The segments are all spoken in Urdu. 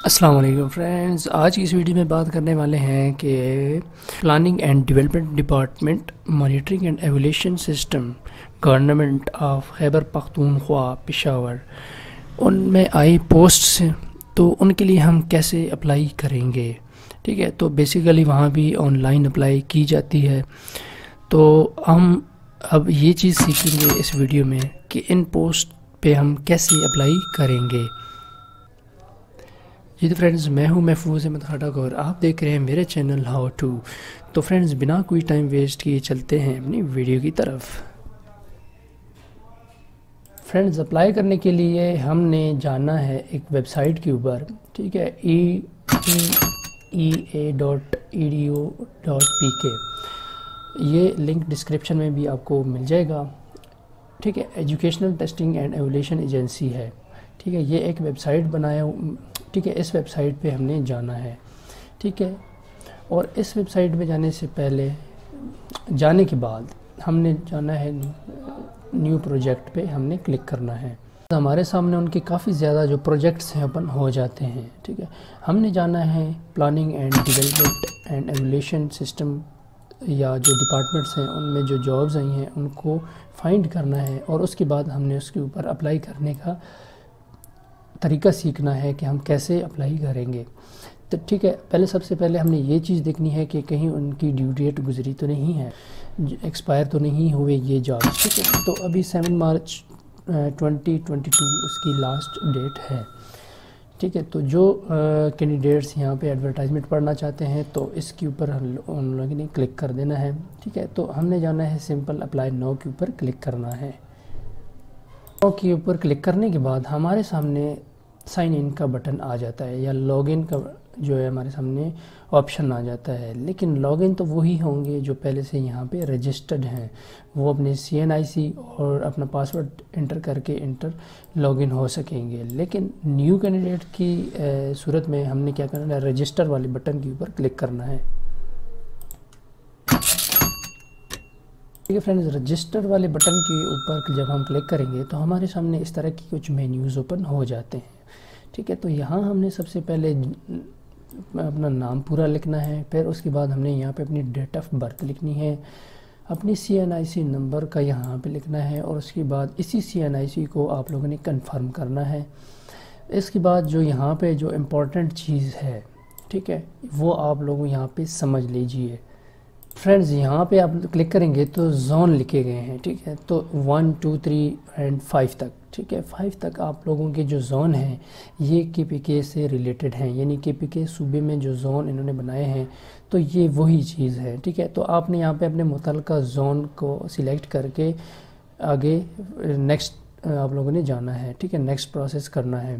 السلام علیکم فرینڈز، آج کی اس ویڈیو میں بات کرنے والے ہیں کہ planning and development department monitoring and evaluation system government of Khyber Pakhtunkhwa Peshawar, ان میں آئی پوسٹس ہیں تو ان کے لیے ہم کیسے اپلائی کریں گے. ٹھیک ہے، تو بیسیکلی وہاں بھی آن لائن اپلائی کی جاتی ہے. تو ہم اب یہ چیز سیکھیں گے اس ویڈیو میں کہ ان پوسٹ پہ ہم کیسے اپلائی کریں گے. جی تو فرینڈز، میں ہوں محفوظ احمد خٹک اور آپ دیکھ رہے ہیں میرے چینل ہاؤ ٹو. تو فرینڈز، بنا کوئی ٹائم ویسٹ کیے چلتے ہیں اپنی ویڈیو کی طرف. فرینڈز، اپلائی کرنے کے لیے ہم نے جانا ہے ایک ویب سائٹ کے اوپر. ٹھیک ہے، eea.edu.pk. یہ لنک ڈسکرپشن میں بھی آپ کو مل جائے گا. ٹھیک ہے، educational testing and evolution agency ہے. ٹھیک ہے، یہ ایک ویب سائٹ بنایا. ٹھیک ہے، اس ویب سائٹ پہ ہم نے جانا ہے. ٹھیک ہے، اور اس ویب سائٹ پہ جانے کے بعد ہم نے جانا ہے نیو پروجیکٹ پہ ہم نے کلک کرنا ہے. ہمارے سامنے ان کے کافی زیادہ جو پروجیکٹس ہیں اوپن ہو جاتے ہیں. ٹھیک ہے، ہم نے جانا ہے planning and development and evaluation system, یا جو ڈپارٹمنٹس ہیں ان میں جو جابز آئی ہیں ان کو فائنڈ کرنا ہے، اور اس کے بعد ہم نے اس کے اوپر اپلائی کرنے کا طریقہ سیکھنا ہے کہ ہم کیسے اپلائی کریں گے. تو ٹھیک ہے، سب سے پہلے ہم نے یہ چیز دیکھنی ہے کہ کہیں ان کی ڈیو ڈیٹ گزری تو نہیں ہے، ایکسپائر تو نہیں ہوئے یہ جاب. ٹھیک ہے، تو ابھی 7 مارچ 2022 اس کی لاسٹ ڈیٹ ہے. ٹھیک ہے، تو جو کینڈیڈیٹس یہاں پہ ایڈورٹائزمنٹ پڑھنا چاہتے ہیں تو اس کے اوپر ان لوگوں نے کلک کر دینا ہے. ٹھیک ہے، تو ہم نے جانا ہے سمپل اپلائی نو کے اوپر کلک کرنا ہے. نو کے اوپر کلک کرنے کے بعد ہمارے سامنے سائن ان کا بٹن آ جاتا ہے، یا لاگ ان کا جو ہے ہمارے سامنے آپشن آ جاتا ہے. لیکن لاگ ان تو وہی ہوں گے جو پہلے سے یہاں پہ رجسٹرڈ ہیں، وہ اپنے CNIC اور اپنا پاسورڈ انٹر کر کے لاگ ان ہو سکیں گے. لیکن نیو کینڈیڈیٹ کی صورت میں ہم نے کیا کرنا ہے، رجسٹر والے بٹن کے اوپر کلک کرنا ہے. ٹھیک ہے فرینڈز، رجسٹر والے بٹن کے اوپر جب ہم کلک کریں گے تو ہمارے سامنے اس طرح کی کچھ مینیوز اوپن ہو جاتے ہیں. ٹھیک ہے، تو یہاں ہم نے سب سے پہلے اپنا نام پورا لکھنا ہے. پھر اس کے بعد ہم نے یہاں پہ اپنی ڈیٹ آف برتھ لکھنی ہے، اپنی CNIC نمبر کا یہاں پہ لکھنا ہے، اور اس کے بعد اسی CNIC کو آپ لوگوں نے کنفرم کرنا ہے. اس کے بعد جو یہاں پہ جو امپورٹنٹ چیز ہے، ٹھیک ہے، وہ آپ لوگوں یہاں پہ سمجھ لیجئے. فرینڈز، یہاں پہ آپ کلک کریں گے تو زون لکھے گئے ہیں. ٹھیک ہے، تو 1 2 3 اینڈ 5 تک. ٹھیک ہے، 5 تک آپ لوگوں کے جو زون ہیں یہ KPK سے ریلیٹڈ ہیں، یعنی KPK صوبے میں جو زون انہوں نے بنائے ہیں تو یہ وہی چیز ہے. ٹھیک ہے، تو آپ نے یہاں پہ اپنے متعلقہ زون کو سلیکٹ کر کے آگے نیکسٹ آپ لوگوں نے جانا ہے. ٹھیک ہے، نیکسٹ پروسیس کرنا ہے.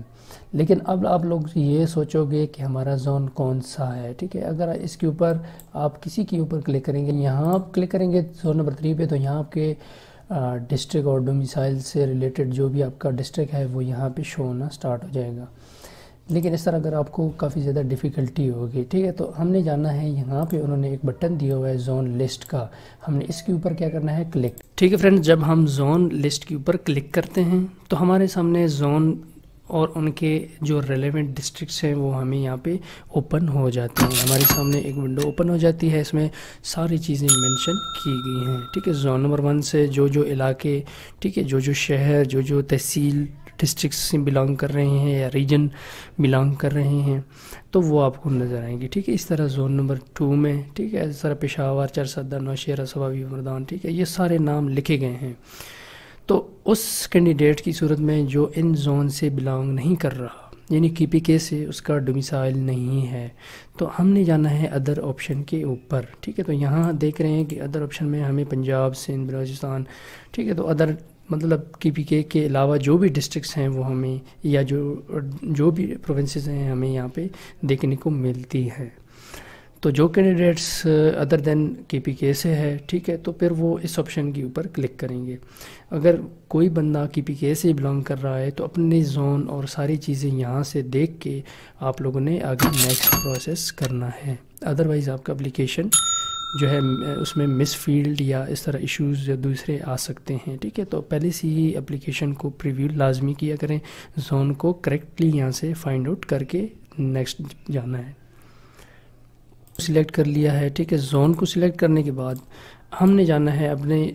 لیکن اب آپ لوگ یہ سوچو گے کہ ہمارا زون کون سا ہے. ٹھیک ہے، اگر اس کے اوپر آپ کسی کے اوپر کلک کریں گے، یہاں آپ کلک کریں گے زون نمبر 3 پہ، تو یہاں آپ کے ڈسٹرکٹ اور ڈومیسائل سے ریلیٹڈ جو بھی آپ کا ڈسٹرکٹ ہے وہ یہاں پہ شو ہونا سٹارٹ ہو جائے گا. لیکن اس طرح اگر آپ کو کافی زیادہ ڈیفیکلٹی ہوگی. ٹھیک ہے، تو ہم نے جانا ہے یہاں پہ انہوں نے ایک بٹن دیا ہوا ہے زون لسٹ کا، ہم نے اس کے اوپر کیا کرنا ہے، کلک. ٹھیک ہے فرینڈ، جب ہم زون لسٹ کے اوپر کلک کرتے ہیں تو ہمارے سامنے زون اور ان کے جو ریلیونٹ ڈسٹرکٹس ہیں وہ ہمیں یہاں پہ اوپن ہو جاتے ہیں. ہمارے سامنے ایک ونڈو اوپن ہو جاتی ہے، اس میں ساری چیزیں منشن کی گئی ہیں. ٹھیک ہے، زون نمبر 1 سے جو علاقے، ٹھیک ہے، جو شہر، جو تحصیل ڈسٹرکٹس سے بلانگ کر رہے ہیں یا ریجن بلانگ کر رہے ہیں تو وہ آپ کو نظر آئیں گے. ٹھیک ہے، اس طرح زون نمبر 2 میں، ٹھیک ہے، اس طرح پشاور، چرسدہ، نوشہرہ، صوابی، مردان، ٹھیک ہے، یہ سارے نام لکھے گئے ہیں. تو اس کینڈیڈیٹ کی صورت میں جو ان زون سے بلانگ نہیں کر رہا، یعنی KPK سے اس کا ڈومیسائل نہیں ہے، تو ہم نے جانا ہے ادر آپشن کے اوپر. ٹھیک ہے، تو یہاں دیکھ رہے ہیں کہ ادر آپشن میں ہمیں پنجاب، سندھ، بلوچستان، ٹھیک ہے، تو ادر مطلب KPK کے علاوہ جو بھی ڈسٹرکٹس ہیں وہ ہمیں، یا جو بھی پروونسز ہیں ہمیں یہاں پہ دیکھنے کو ملتی ہے. تو جو کینڈیڈیٹس ادر دین KPK سے ہے، ٹھیک ہے، تو پھر وہ اس آپشن کے اوپر کلک کریں گے. اگر کوئی بندہ KPK سے بلانگ کر رہا ہے تو اپنے زون اور ساری چیزیں یہاں سے دیکھ کے آپ لوگوں نے آگے نیکسٹ پروسیس کرنا ہے. ادروائز آپ کا اپلیکیشن جو ہے اس میں مس فیلڈ یا اس طرح ایشوز یا دوسرے آ سکتے ہیں. ٹھیک ہے، تو پہلے سے ہی اپلیکیشن کو پریویو لازمی کیا کریں، زون کو کریکٹلی یہاں سے فائنڈ آؤٹ کر کے نیکسٹ جانا ہے. سلیکٹ کر لیا ہے. ٹھیک ہے، زون کو سلیکٹ کرنے کے بعد ہم نے جانا ہے اپنے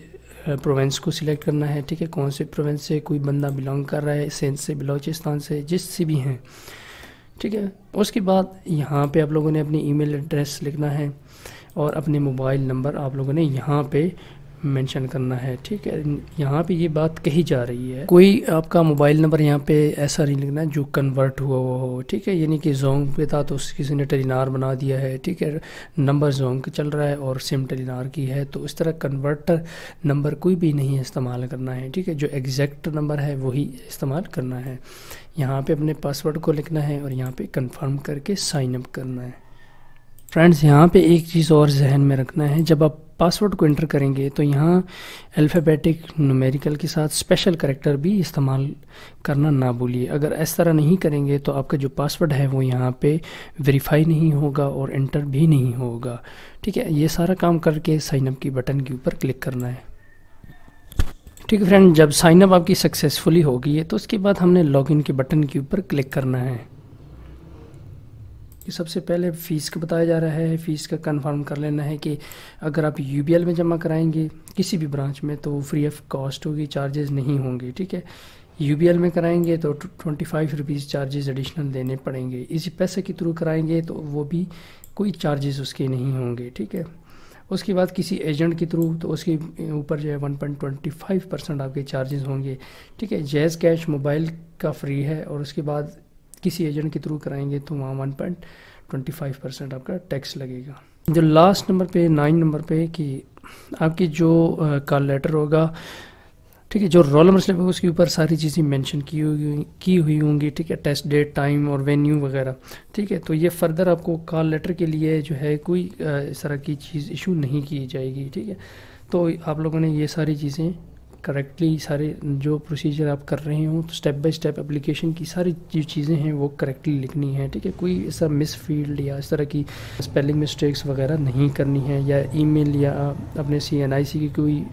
پروونس کو سلیکٹ کرنا ہے. ٹھیک ہے، کون سے پروونس سے کوئی بندہ بلانگ کر رہا ہے، سندھ سے، بلوچستان سے، جس سے بھی ہیں. ٹھیک ہے، اس کے بعد یہاں پہ آپ لوگوں نے اپنی ای میل ایڈریس لکھنا ہے اور اپنے موبائل نمبر آپ لوگوں نے یہاں پہ مینشن کرنا ہے. ٹھیک ہے، یہاں پہ یہ بات کہی جا رہی ہے، کوئی آپ کا موبائل نمبر یہاں پہ ایسا نہیں لکھنا جو کنورٹ ہوا ہو. ٹھیک ہے، یعنی کہ زونگ پہ تھا تو کسی نے ٹیلینار بنا دیا ہے. ٹھیک ہے، نمبر زونگ کا چل رہا ہے اور سم ٹیلینار کی ہے، تو اس طرح کنورٹر نمبر کوئی بھی نہیں استعمال کرنا ہے. ٹھیک ہے، جو ایگزیکٹ نمبر ہے وہی استعمال کرنا ہے. یہاں پہ اپنے پاسورڈ کو لکھنا ہے اور یہاں پہ کنفرم کر کے سائن اپ کرنا ہے. فرینڈز، یہاں پہ ایک چیز اور ذہن میں رکھنا ہے، جب آپ پاسورڈ کو انٹر کریں گے تو یہاں الفابیٹک نومیریکل کے ساتھ اسپیشل کریکٹر بھی استعمال کرنا نہ بھولیے. اگر اس طرح نہیں کریں گے تو آپ کا جو پاسورڈ ہے وہ یہاں پہ ویریفائی نہیں ہوگا اور انٹر بھی نہیں ہوگا. ٹھیک ہے، یہ سارا کام کر کے سائن اپ کی بٹن کے اوپر کلک کرنا ہے. ٹھیک ہے فرینڈ، جب سائن اپ آپ کی سکسیزفلی ہو گئی ہے تو اس کے بعد ہم نے لاگ ان کے بٹن کے اوپر کلک کرنا ہے. سب سے پہلے فیس کا بتایا جا رہا ہے. فیس کا کنفرم کر لینا ہے کہ اگر آپ یو بی ایل میں جمع کرائیں گے کسی بھی برانچ میں تو فری آف کاسٹ ہوگی، چارجز نہیں ہوں گے. ٹھیک ہے، یو بی ایل میں کرائیں گے تو 25 روپیز چارجز ایڈیشنل دینے پڑیں گے. ایزی پیسے کے تھرو کرائیں گے تو وہ بھی کوئی چارجز اس کے نہیں ہوں گے. ٹھیک ہے، اس کے بعد کسی ایجنٹ کے تھرو تو اس کے اوپر جو ہے 1.25% آپ کے چارجز ہوں گے. ٹھیک ہے، جیز کیش موبائل کا فری ہے اور اس کے بعد کسی ایجنٹ کے تھرو کرائیں گے تو وہاں 1.25% آپ کا ٹیکس لگے گا. جو لاسٹ نمبر پہ 9 نمبر پہ کہ آپ کی جو کال لیٹر ہوگا، ٹھیک ہے، جو رول نمبر سلپ ہے اس کے اوپر ساری چیزیں مینشن کی ہوئی ہوں گی. ٹھیک ہے، ٹیسٹ ڈیٹ، ٹائم اور وینیو وغیرہ. ٹھیک ہے، تو یہ فردر آپ کو کال لیٹر کے لیے جو ہے کوئی اس طرح کی چیز ایشو نہیں کی جائے گی. ٹھیک ہے، تو آپ لوگوں نے یہ ساری چیزیں کریکٹلی، سارے جو پروسیجر آپ کر رہے ہوں تو سٹیپ بائی سٹیپ اپلیکیشن کی ساری جو چیزیں ہیں وہ کریکٹلی لکھنی ہیں. ٹھیک ہے، کوئی ایسا مس فیلڈ یا اس طرح کی اسپیلنگ مسٹیکس وغیرہ نہیں کرنی ہے. یا ای میل یا اپنے CNIC کی کوئی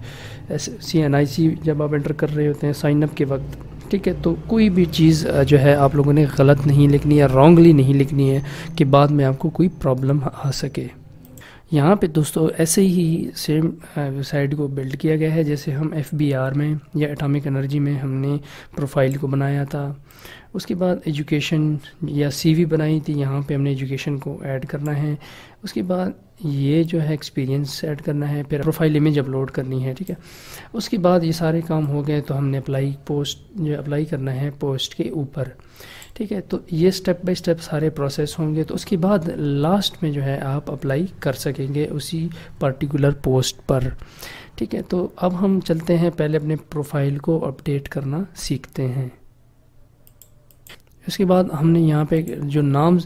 CNIC جب آپ انٹر کر رہے ہوتے ہیں سائن اپ کے وقت، ٹھیک ہے، تو کوئی بھی چیز جو ہے آپ لوگوں نے غلط نہیں لکھنی یا رانگلی نہیں لکھنی ہے کہ بعد میں آپ کو کوئی پرابلم آ سکے. یہاں پہ دوستو ایسے ہی سیم ویب سائٹ کو بلڈ کیا گیا ہے جیسے ہم FBR میں یا اٹامک انرجی میں ہم نے پروفائل کو بنایا تھا. اس کے بعد ایجوکیشن یا CV بنائی تھی، یہاں پہ ہم نے ایجوکیشن کو ایڈ کرنا ہے. اس کے بعد یہ جو ہے ایکسپیرینس ایڈ کرنا ہے، پھر پروفائل امیج اپلوڈ کرنی ہے. ٹھیک ہے، اس کے بعد یہ سارے کام ہو گئے تو ہم نے اپلائی کرنا ہے پوسٹ کے اوپر. ٹھیک ہے، تو یہ سٹیپ بائی سٹیپ سارے پروسیس ہوں گے تو اس کے بعد لاسٹ میں جو ہے آپ اپلائی کر سکیں گے اسی پرٹیکولر پوسٹ پر. ٹھیک ہے، تو اب ہم چلتے ہیں پہلے اپنے پروفائل کو اپڈیٹ کرنا سیکھتے ہیں. اس کے بعد ہم نے یہاں پہ جو نام،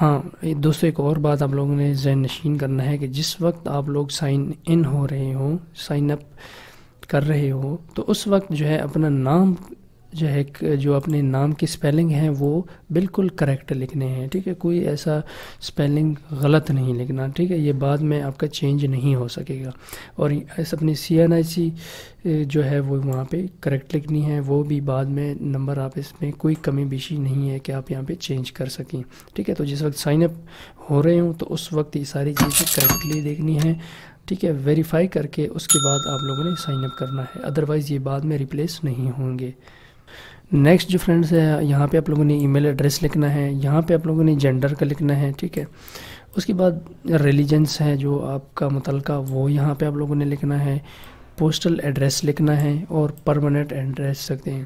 ہاں دوستو ایک اور بات آپ لوگوں نے ذہن نشین کرنا ہے کہ جس وقت آپ لوگ سائن ان ہو رہے ہوں، سائن اپ کر رہے ہو تو اس وقت جو ہے اپنا نام جو ہے، جو اپنے نام کی سپیلنگ ہیں وہ بالکل کریکٹ لکھنے ہیں. ٹھیک ہے، کوئی ایسا سپیلنگ غلط نہیں لکھنا. ٹھیک ہے، یہ بعد میں آپ کا چینج نہیں ہو سکے گا. اور ایسا اپنی CNIC جو ہے وہ وہاں پہ کریکٹ لکھنی ہے، وہ بھی بعد میں نمبر آپ اس میں کوئی کمی بیشی نہیں ہے کہ آپ یہاں پہ چینج کر سکیں. ٹھیک ہے، تو جس وقت سائن اپ ہو رہے ہوں تو اس وقت یہ ساری چیزیں کریکٹلی دیکھنی ہیں. ٹھیک ہے، ویریفائی کر کے اس کے بعد آپ لوگوں نے سائن اپ کرنا ہے، ادروائز یہ بعد میں ریپلیس نہیں ہوں گے. نیکسٹ جو فرینڈس ہے، یہاں پہ آپ لوگوں نے ای میل ایڈریس لکھنا ہے، یہاں پہ آپ لوگوں نے جینڈر کا لکھنا ہے. ٹھیک ہے، اس کے بعد ریلیجنس ہے جو آپ کا متعلقہ وہ یہاں پہ آپ لوگوں نے لکھنا ہے. پوسٹل ایڈریس لکھنا ہے اور پرماننٹ ایڈریس سکتے ہیں.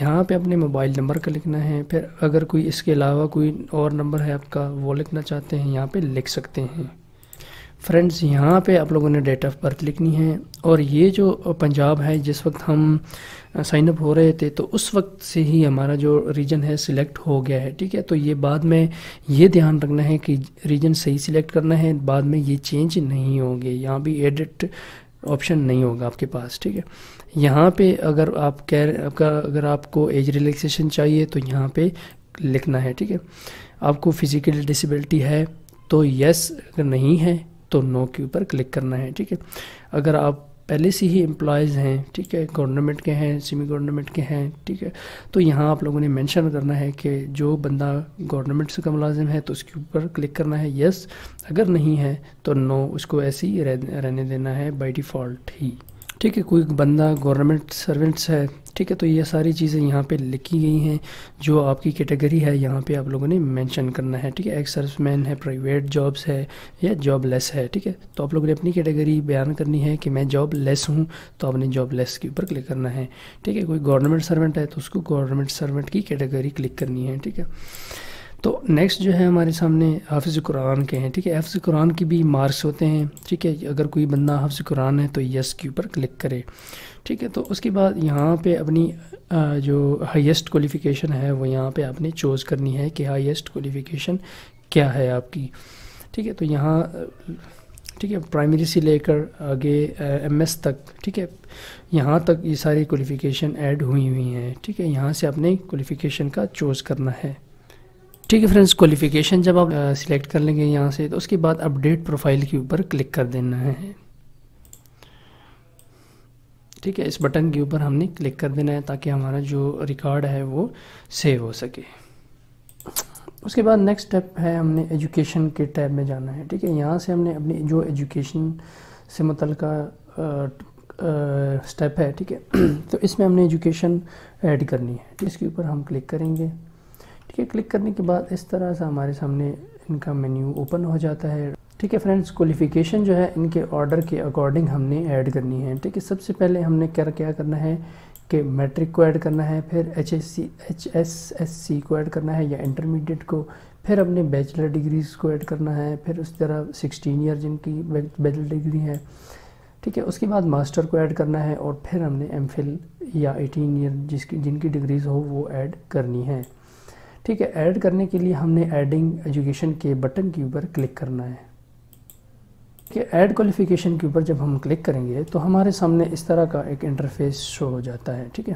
یہاں پہ اپنے موبائل نمبر کا لکھنا ہے. پھر اگر کوئی اس کے علاوہ کوئی اور نمبر ہے آپ کا وہ لکھنا چاہتے ہیں یہاں پہ لکھ سکتے ہیں. فرینڈز، یہاں پہ آپ لوگوں نے ڈیٹ آف برتھ لکھنی ہے. اور یہ جو پنجاب ہے، جس وقت ہم سائن اپ ہو رہے تھے تو اس وقت سے ہی ہمارا جو ریجن ہے سلیکٹ ہو گیا ہے. ٹھیک ہے، تو یہ بعد میں یہ دھیان رکھنا ہے کہ ریجن صحیح سلیکٹ کرنا ہے، بعد میں یہ چینج نہیں ہوں گے. یہاں بھی ایڈٹ آپشن نہیں ہوگا آپ کے پاس. ٹھیک ہے، یہاں پہ اگر آپ کو ایج ریلیکسیشن چاہیے تو یہاں پہ لکھنا ہے. ٹھیک ہے، آپ کو فزیکل ڈسیبلٹی ہے تو یس، اگر نہیں ہے تو نو کے اوپر کلک کرنا ہے. ٹھیک ہے، اگر آپ پہلے سے ہی امپلائیز ہیں، ٹھیک ہے، گورنمنٹ کے ہیں، سیمی گورنمنٹ کے ہیں، ٹھیک ہے، تو یہاں آپ لوگوں نے مینشن کرنا ہے کہ جو بندہ گورنمنٹ سے کا ملازم ہے تو اس کے اوپر کلک کرنا ہے یس، اگر نہیں ہے تو نو، اس کو ایسے ہی رہنے دینا ہے بائی ڈیفالٹ ہی، ٹھیک ہے۔ کوئی بندہ گورنمنٹ سرونٹس ہے، ٹھیک ہے، تو یہ ساری چیزیں یہاں پہ لکھی گئی ہیں، جو آپ کی کیٹیگری ہے یہاں پہ آپ لوگوں نے مینشن کرنا ہے، ٹھیک ہے۔ ایک سروس مین ہے، پرائیویٹ جابس ہے یا جاب لیس ہے، ٹھیک ہے، تو آپ لوگوں نے اپنی کیٹیگری بیان کرنی ہے کہ میں جاب لیس ہوں، تو آپ نے جاب لیس کے اوپر کلک کرنا ہے، ٹھیک ہے۔ کوئی گورنمنٹ سرونٹ ہے تو اس کو گورنمنٹ سرونٹ کی کیٹیگری کلک کرنی ہے، ٹھیک ہے۔ تو نیکسٹ جو ہے ہمارے سامنے حافظ قرآن کے ہیں، ٹھیک ہے۔ حافظ قرآن کی بھی مارکس ہوتے ہیں، ٹھیک ہے، اگر کوئی بندہ حافظ قرآن ہے تو یس کے اوپر کلک کرے، ٹھیک ہے۔ تو اس کے بعد یہاں پہ اپنی جو ہائیسٹ کوالیفیکیشن ہے وہ یہاں پہ آپ نے چوز کرنی ہے کہ ہائیسٹ کوالیفیکیشن کیا ہے آپ کی، ٹھیک ہے۔ تو یہاں ٹھیک ہے، پرائمری سے لے کر آگے ایم ایس تک، ٹھیک ہے، یہاں تک یہ ساری کوالیفیکیشن ایڈ ہوئی ہیں، ٹھیک ہے۔ یہاں سے آپ نے کوالیفیکیشن کا چوز کرنا ہے، ٹھیک ہے فرینڈز۔ کوالیفیکیشن جب آپ سلیکٹ کر لیں گے یہاں سے تو اس کے بعد اپڈیٹ پروفائل کے اوپر کلک کر دینا ہے، ٹھیک ہے۔ اس بٹن کے اوپر ہم نے کلک کر دینا ہے تاکہ ہمارا جو ریکارڈ ہے وہ سیو ہو سکے۔ اس کے بعد نیکسٹ اسٹیپ ہے ہم نے ایجوکیشن کے ٹیب میں جانا ہے، ٹھیک ہے۔ یہاں سے ہم نے اپنی جو ایجوکیشن سے متعلقہ اسٹیپ ہے، ٹھیک ہے، تو اس میں ہم نے ایجوکیشن ایڈ کرنی ہے، اس کے اوپر ہم کلک کریں گے، ٹھیک ہے۔ کلک کرنے کے بعد اس طرح سے ہمارے سامنے ان کا مینیو اوپن ہو جاتا ہے، ٹھیک ہے فرینڈز۔ کوالیفیکیشن جو ہے ان کے آرڈر کے اکارڈنگ ہم نے ایڈ کرنی ہے، ٹھیک ہے۔ سب سے پہلے ہم نے کیا کرنا ہے کہ میٹرک کو ایڈ کرنا ہے، پھر ایچ ایس ایس سی کو ایڈ کرنا ہے یا انٹرمیڈیٹ کو، پھر اپنے بیچلر ڈگریز کو ایڈ کرنا ہے، پھر اس طرح 16 ایئر جن کی بیچلر ڈگری ہے، ٹھیک ہے۔ اس کے بعد ماسٹر کو ایڈ کرنا ہے اور پھر ہم نے ایم فل یا 18 ایئر جن کی ڈگریز ہو وہ ایڈ کرنی ہے، ٹھیک ہے۔ ایڈ کرنے کے لیے ہم نے ایڈنگ ایجوکیشن کے بٹن کے اوپر کلک کرنا ہے کہ ایڈ کوالیفیکیشن کے اوپر جب ہم کلک کریں گے تو ہمارے سامنے اس طرح کا ایک انٹرفیس شو ہو جاتا ہے، ٹھیک ہے۔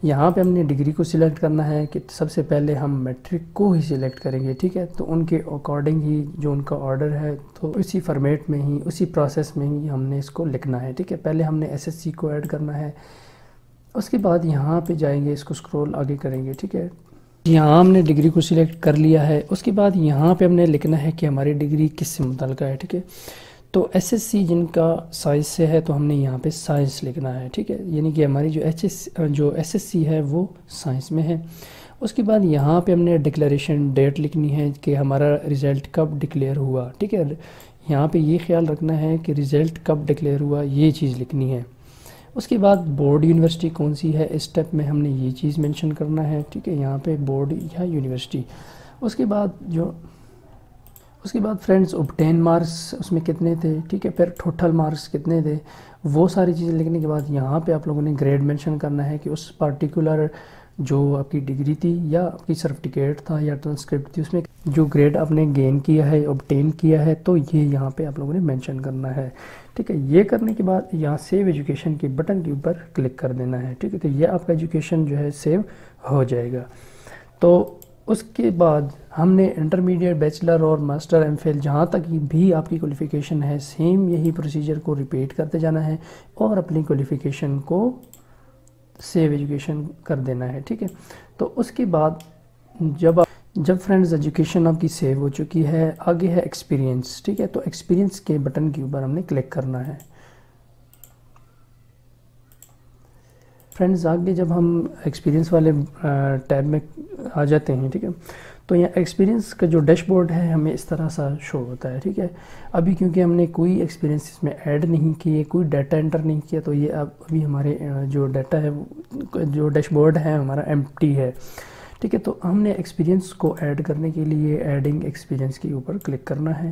یہاں پہ ہم نے ڈگری کو سلیکٹ کرنا ہے کہ سب سے پہلے ہم میٹرک کو ہی سلیکٹ کریں گے، ٹھیک ہے۔ تو ان کے اکارڈنگ ہی جو ان کا آرڈر ہے تو اسی فارمیٹ میں ہی اسی پروسیس میں ہی ہم نے اس کو لکھنا ہے، ٹھیک ہے۔ پہلے ہم نے ایس ایس سی کو ایڈ کرنا ہے، اس کے بعد یہاں پہ جائیں گے، اس کو اسکرول آگے کریں گے، ٹھیک ہے۔ یہاں ہم نے ڈگری کو سلیکٹ کر لیا ہے، اس کے بعد یہاں پہ ہم نے لکھنا ہے کہ ہماری ڈگری کس سے متعلقہ ہے، ٹھیک ہے۔ تو ایس ایس سی جن کا سائنس سے ہے تو ہم نے یہاں پہ سائنس لکھنا ہے، ٹھیک ہے، یعنی کہ ہماری جو ایس ایس سی ہے وہ سائنس میں ہے۔ اس کے بعد یہاں پہ ہم نے ڈکلیریشن ڈیٹ لکھنی ہے کہ ہمارا رزلٹ کب ڈکلیئر ہوا، ٹھیک ہے۔ یہاں پہ یہ خیال رکھنا ہے کہ رزلٹ کب ڈکلیئر ہوا، یہ چیز لکھنی ہے۔ اس کے بعد بورڈ یونیورسٹی کون سی ہے، اس اسٹیپ میں ہم نے یہ چیز مینشن کرنا ہے، ٹھیک ہے، یہاں پہ بورڈ یا یونیورسٹی۔ اس کے بعد فرینڈز اوبٹین مارکس اس میں کتنے تھے، ٹھیک ہے، پھر ٹوٹل مارکس کتنے تھے، وہ ساری چیزیں لکھنے کے بعد یہاں پہ آپ لوگوں نے گریڈ مینشن کرنا ہے کہ اس پارٹیکولر جو آپ کی ڈگری تھی یا آپ کی سرٹیفکیٹ تھا یا ٹرانسکرپٹ تھی اس میں جو گریڈ آپ نے گین کیا ہے، اوبٹین کیا ہے، تو یہ یہاں پہ آپ لوگوں نے مینشن کرنا ہے، ٹھیک ہے۔ یہ کرنے کے بعد یہاں سیو ایجوکیشن کے بٹن کے اوپر کلک کر دینا ہے، ٹھیک ہے۔ تو یہ آپ کا ایجوکیشن جو ہے سیو ہو جائے گا۔ تو اس کے بعد ہم نے انٹرمیڈیٹ، بیچلر اور ماسٹر، ایم فل جہاں تک بھی آپ کی کوالیفیکیشن ہے سیم یہی پروسیجر کو ریپیٹ کرتے جانا ہے اور اپنی کوالیفیکیشن کو سیو ایجوکیشن کر دینا ہے، ٹھیک ہے۔ تو اس کے بعد جب فرینڈز ایجوکیشن آپ کی سیو ہو چکی ہے، آگے ہے ایکسپیرینس، ٹھیک ہے۔ تو ایکسپیرینس کے بٹن کے اوپر ہم نے کلک کرنا ہے۔ فرینڈز آگے جب ہم ایکسپیرینس والے ٹیب میں آ جاتے ہیں، ٹھیک ہے، تو یہاں ایکسپیرینس کا جو ڈیش بورڈ ہے ہمیں اس طرح سا شو ہوتا ہے، ٹھیک ہے۔ ابھی کیونکہ ہم نے کوئی ایکسپیرینس اس میں ایڈ نہیں کیے، کوئی ڈیٹا انٹر نہیں کیا، تو یہ ابھی ہمارے جو ڈیٹا ہے جو ڈیش بورڈ ہے ہمارا ایمپٹی ہے، ٹھیک ہے۔ تو ہم نے ایکسپیرینس کو ایڈ کرنے کے لیے ایڈنگ ایکسپیرینس کے اوپر کلک کرنا ہے،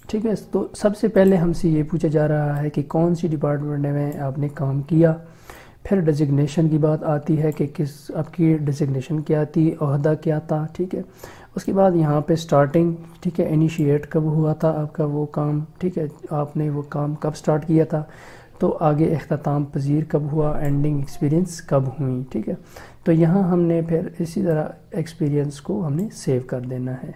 ٹھیک ہے۔ تو سب سے پہلے ہم سے یہ پوچھا جا رہا ہے کہ کون سی ڈپارٹمنٹ میں آپ نے کام کیا، پھر ڈیزگنیشن کی بات آتی ہے کہ آپ کی ڈیزگنیشن کیا تھی، عہدہ کیا تھا، ٹھیک ہے۔ اس کے بعد یہاں پہ سٹارٹنگ، ٹھیک ہے، انیشیٹ کب ہوا تھا آپ کا وہ کام، ٹھیک ہے، آپ نے وہ کام کب سٹارٹ کیا تھا، تو آگے اختتام پذیر کب ہوا، اینڈنگ ایکسپیرینس کب ہوئی، ٹھیک ہے۔ تو یہاں ہم نے پھر اسی طرح ایکسپیرینس کو ہم نے سیو کر دینا ہے۔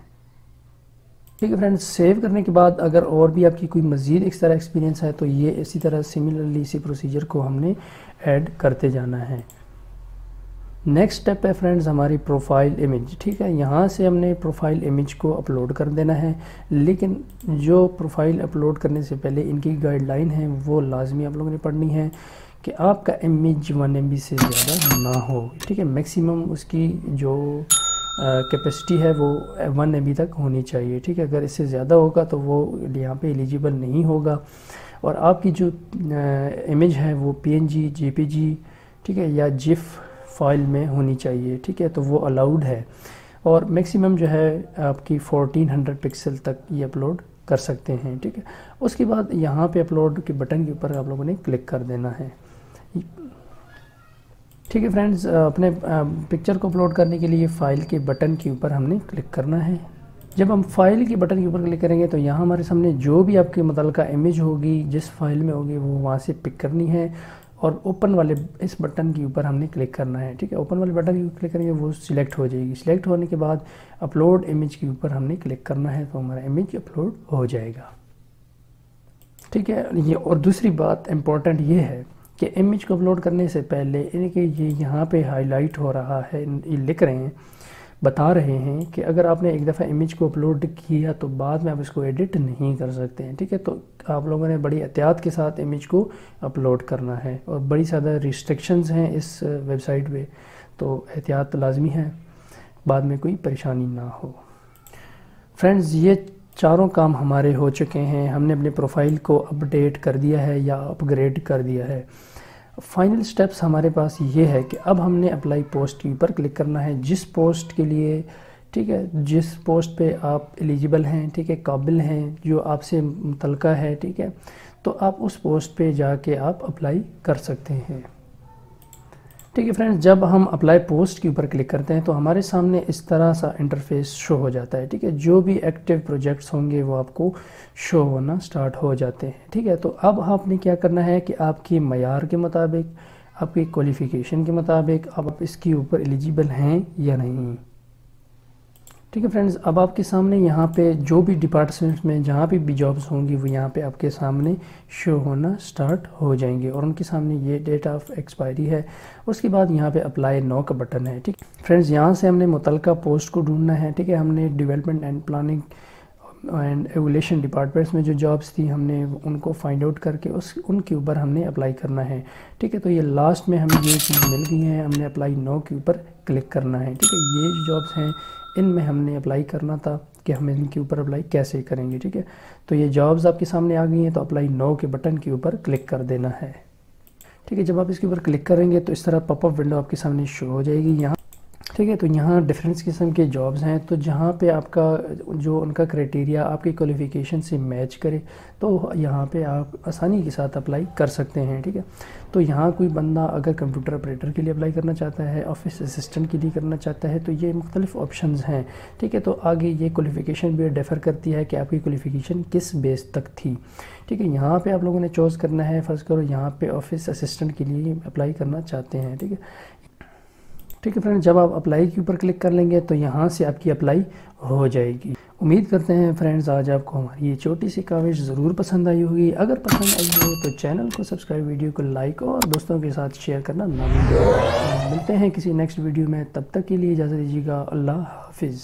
ٹھیک ہے فرینڈز، سیو کرنے کے بعد اگر اور بھی آپ کی کوئی مزید اس طرح ایکسپیرینس ہے تو یہ اسی طرح سملرلی اسی پروسیجر کو ہم نے ایڈ کرتے جانا ہے۔ نیکسٹ سٹیپ ہے فرینڈز ہماری پروفائل امیج، ٹھیک ہے، یہاں سے ہم نے پروفائل امیج کو اپلوڈ کر دینا ہے، لیکن جو پروفائل اپلوڈ کرنے سے پہلے ان کی گائیڈ لائن ہے وہ لازمی آپ لوگوں نے پڑھنی ہے کہ آپ کا امیج 1 MB سے زیادہ نہ ہو، ٹھیک ہے، میکسیمم اس کی جو کیپیسٹی ہے وہ 1 MB تک ہونی چاہیے، ٹھیک ہے، اگر اس سے زیادہ ہوگا تو وہ یہاں پہ ایلیجیبل نہیں ہوگا، اور آپ کی جو امیج ہے وہ PNG JPG ٹھیک ہے یا GIF فائل میں ہونی چاہیے، ٹھیک ہے، تو وہ الاؤڈ ہے، اور میکسیمم جو ہے آپ کی 1400 پکسل تک یہ اپلوڈ کر سکتے ہیں، ٹھیک ہے۔ اس کے بعد یہاں پہ اپلوڈ کے بٹن کے اوپر آپ لوگوں نے کلک کر دینا ہے، ٹھیک ہے فرینڈز۔ اپنے پکچر کو اپلوڈ کرنے کے لیے فائل کے بٹن کے اوپر ہم نے کلک کرنا ہے۔ جب ہم فائل کے بٹن کے اوپر کلک کریں گے تو یہاں ہمارے سامنے جو بھی آپ کے متعلقہ امیج ہوگی جس فائل میں ہوگی وہ وہاں سے پک کرنی ہے، اور اوپن والے اس بٹن کے اوپر ہم نے کلک کرنا ہے، ٹھیک ہے، اوپن والے بٹن کے اوپر کلک کریں گے وہ سلیکٹ ہو جائے گی، سلیکٹ ہونے کے بعد اپلوڈ امیج کے اوپر ہم نے کلک کرنا ہے تو ہمارا امیج اپلوڈ ہو جائے گا، ٹھیک ہے۔ یہ اور دوسری بات امپورٹنٹ یہ ہے کہ امیج کو اپلوڈ کرنے سے پہلے ان کے یہ یہاں پہ ہائی لائٹ ہو رہا ہے، یہ لکھ رہے ہیں، بتا رہے ہیں کہ اگر آپ نے ایک دفعہ امیج کو اپلوڈ کیا تو بعد میں آپ اس کو ایڈٹ نہیں کر سکتے ہیں، ٹھیک ہے، تو آپ لوگوں نے بڑی احتیاط کے ساتھ امیج کو اپلوڈ کرنا ہے، اور بڑی زیادہ ریسٹرکشنز ہیں اس ویب سائٹ پہ، تو احتیاط لازمی ہے، بعد میں کوئی پریشانی نہ ہو۔ فرینڈز، یہ چاروں کام ہمارے ہو چکے ہیں، ہم نے اپنے پروفائل کو اپڈیٹ کر دیا ہے یا اپ گریڈ کر دیا ہے۔ فائنل سٹیپس ہمارے پاس یہ ہے کہ اب ہم نے اپلائی پوسٹ کے اوپر کلک کرنا ہے، جس پوسٹ کے لیے، ٹھیک ہے، جس پوسٹ پہ آپ ایلیجیبل ہیں، ٹھیک ہے، قابل ہیں، جو آپ سے متعلقہ ہے، ٹھیک ہے، تو آپ اس پوسٹ پہ جا کے آپ اپلائی کر سکتے ہیں، ٹھیک ہے فرینڈز۔ جب ہم اپلائی پوسٹ کے اوپر کلک کرتے ہیں تو ہمارے سامنے اس طرح سا انٹرفیس شو ہو جاتا ہے، ٹھیک ہے، جو بھی ایکٹیو پروجیکٹس ہوں گے وہ آپ کو شو ہونا سٹارٹ ہو جاتے ہیں، ٹھیک ہے۔ تو اب آپ نے کیا کرنا ہے کہ آپ کی معیار کے مطابق، آپ کی کوالیفیکیشن کے مطابق اب آپ اس کے اوپر ایلیجیبل ہیں یا نہیں، ٹھیک ہے فرینڈز۔ اب آپ کے سامنے یہاں پہ جو بھی ڈپارٹمنٹس میں جہاں پہ بھی جابس ہوں گی وہ یہاں پہ آپ کے سامنے شو ہونا سٹارٹ ہو جائیں گے، اور ان کے سامنے یہ ڈیٹ آف ایکسپائری ہے، اس کے بعد یہاں پہ اپلائی نو کا بٹن ہے، ٹھیک ہے فرینڈز۔ یہاں سے ہم نے متعلقہ پوسٹ کو ڈھونڈنا ہے، ٹھیک ہے، ہم نے development and planning and evolution departments میں جو جابس تھی ہم نے ان کو فائنڈ آؤٹ کر کے ان کے اوپر ہم نے اپلائی کرنا ہے، ٹھیک ہے۔ تو یہ لاسٹ میں ہمیں یہ چیز مل گئی ہیں، ہم نے اپلائی نو کے اوپر کلک کرنا ہے، ٹھیک ہے۔ یہ جو جابس ہیں ان میں ہم نے اپلائی کرنا تھا کہ ہم ان کے اوپر اپلائی کیسے کریں گے، ٹھیک ہے۔ تو یہ جابز آپ کے سامنے آ گئی ہیں، تو اپلائی نو کے بٹن کے اوپر کلک کر دینا ہے، ٹھیک ہے۔ جب آپ اس کے اوپر کلک کریں گے تو اس طرح پاپ اپ ونڈو آپ کے سامنے شو ہو جائے گی یہاں، ٹھیک ہے۔ تو یہاں ڈیفرنس قسم کے جابز ہیں، تو جہاں پہ آپ کا جو ان کا کرائٹیریا آپ کی کوالیفیکیشن سے میچ کرے تو یہاں پہ آپ آسانی کے ساتھ اپلائی کر سکتے ہیں، ٹھیک ہے۔ تو یہاں کوئی بندہ اگر کمپیوٹر آپریٹر کے لیے اپلائی کرنا چاہتا ہے، آفس اسسٹنٹ کے لیے کرنا چاہتا ہے، تو یہ مختلف آپشنز ہیں، ٹھیک ہے۔ تو آگے یہ کوالیفیکیشن بھی ڈیفر کرتی ہے کہ آپ کی کوالیفیکیشن کس بیس تک تھی، ٹھیک ہے۔ یہاں پہ آپ لوگوں نے چوز کرنا ہے، فرض کرو یہاں پہ آفس اسسٹنٹ کے لیے اپلائی کرنا چاہتے ہیں، ٹھیک ہے، ٹھیک ہے فرینڈ۔ جب آپ اپلائی کے اوپر کلک کر لیں گے تو یہاں سے آپ کی اپلائی ہو جائے گی۔ امید کرتے ہیں فرینڈز آج آپ کو ہماری یہ چھوٹی سی کاوش ضرور پسند آئی ہوگی، اگر پسند آئی ہو تو چینل کو سبسکرائب، ویڈیو کو لائک اور دوستوں کے ساتھ شیئر کرنا نہ بھولیں۔ ملتے ہیں کسی نیکسٹ ویڈیو میں، تب تک کے لیے اجازت دیجیے گا، اللہ حافظ۔